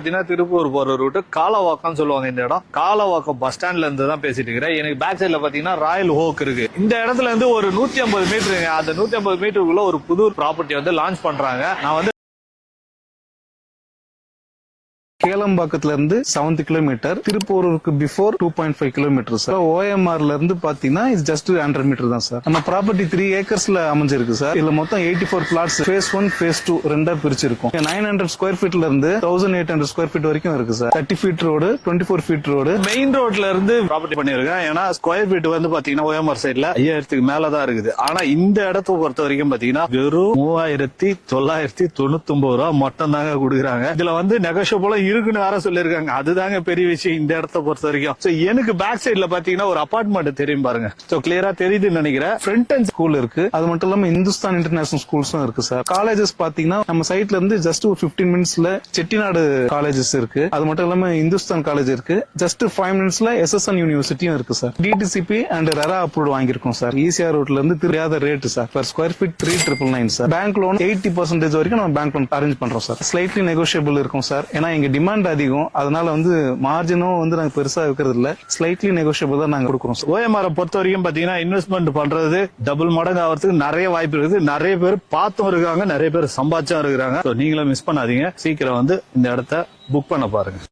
திருப்பூர் போற ரூட் காலவாக்கம் சொல்லுவாங்க. இந்த இடம் காலவாக்கம் பஸ் ஸ்டாண்ட்ல இருந்து தான் பேசிட்டு இருக்கிறேன். எனக்கு பேக் சைட்ல பாத்தீங்கன்னா ராயல் ஹோக் இருக்கு. இந்த இடத்துல இருந்து ஒரு 150 மீட்டருங்க. அந்த 150 மீட்டருக்குள்ள ஒரு புது ப்ராப்பர்ட்டி வந்து லான்ச் பண்றாங்க. நான் வந்து கேளம்பாக்கத்துல இருந்து 70 கிலோமீட்டர், திருப்பூருக்கு பிஃபோர் 2.5 கிலோமீட்டர் சார். ஓஎம்ஆர்ல இருந்து பாத்தீங்கன்னா ஜஸ்ட் 100 மீட்டர் தான் சார். நம்ம ப்ராப்பர்ட்டி 3 ஏக்கர்ஸ்ல அமைஞ்சிருக்கு சார். இதுல மொத்தம் 84 பிளாட்ஸ் ஃபேஸ் 1 ஃபேஸ் 2 ரெண்டா பிரிச்சிருக்கும். 900 ஸ்கொயர் ஃபீட்ல இருந்து 1800 ஸ்கொயர் ஃபீட் வரைக்கும் இருக்கு சார். 30 feet road, 24 feet road. Main ரோட்ல இருந்து ப்ராப்பர்ட்டி பண்ணிருக்கேன். ஏன்னா ஸ்கொயர் ஃபீட் வந்து பாத்தீங்கன்னா ஓஎம்ஆர் சைட்ல 5000க்கு மேலதான் இருக்குது. ஆனா இந்த இடத்தை பொறுத்த வரைக்கும் பாத்தீங்கன்னா வெறும் 3999 ரூபா மட்டும் தாங்க கொடுக்குறாங்க. இதுல வந்து நெகோஷியபிளா இருக்குன்னு வேற சொல்லிருக்காங்க. அதுதாங்க பெரிய விஷயம் இந்த இடத்தை பொறுத்த வரைக்கும். எனக்கு பேக் சைட்ல பாத்தீங்கன்னா ஒரு அபார்ட்மெண்ட் தெரியும் பாருங்க. கிளியரா தெரியுதுன்னு நினைக்கிறேன். ஃப்ரண்ட் அண்ட் ஸ்கூல் இருக்கு. அது மட்டும் இல்லாம இந்துஸ்தான் இன்டர்நேஷனல் ஸ்கூல்ஸும் இருக்கு சார். காலேஜஸ் பாத்தீங்கன்னா நம்ம சைட்ல இருந்து ஜஸ்ட் ஒரு 15 மினிட்ஸ்ல செட்டிநாடு காலேஜஸ் இருக்கு. அது மட்டும் இல்லாம இந்துஸ்தான் காலேஜ் இருக்கு. ஜஸ்ட் 5 மினிட்ஸ்ல எஸ்எஸ்என் யூனிவர்சிட்டியும் இருக்கு sir. DTCP and RERA approve வாங்கிருக்கோம் சார். ஈசிஆர் ரோட்ல இருந்து தெரியாத rate sir. Per square feet 3999 sir. Bank loan 80% வரைக்கும் நம்ம பேங்க் லோன் அரேஞ்ச் பண்றோம் சார். ஸ்லைட்லி நெகோஷியபிள் இருக்கும் சார். ஏன்னா எங்க டிமாண்ட் அதிகம். அதனால வந்து மார்ஜினும் வந்து நாங்க பெருசா வைக்கிறது இல்ல. ஸ்லைட்லி நெகோஷியபிள் தான் நாங்க கொடுக்குறோம். ஓஎம்ஆர் பொறுத்த வரைக்கும் பாத்தீங்கன்னா இன்வெஸ்ட்மெண்ட் பண்றது டபுள் மடங்கு ஆகிறதுக்கு நிறைய வாய்ப்பு இருக்குது. நிறைய பேர் பார்த்தும் இருக்காங்க, நிறைய பேர் சம்பாதிச்சும் இருக்கிறாங்க. நீங்களும் மிஸ் பண்ணாதீங்க. சீக்கிரம் வந்து இந்த இடத்த புக் பண்ண பாருங்க.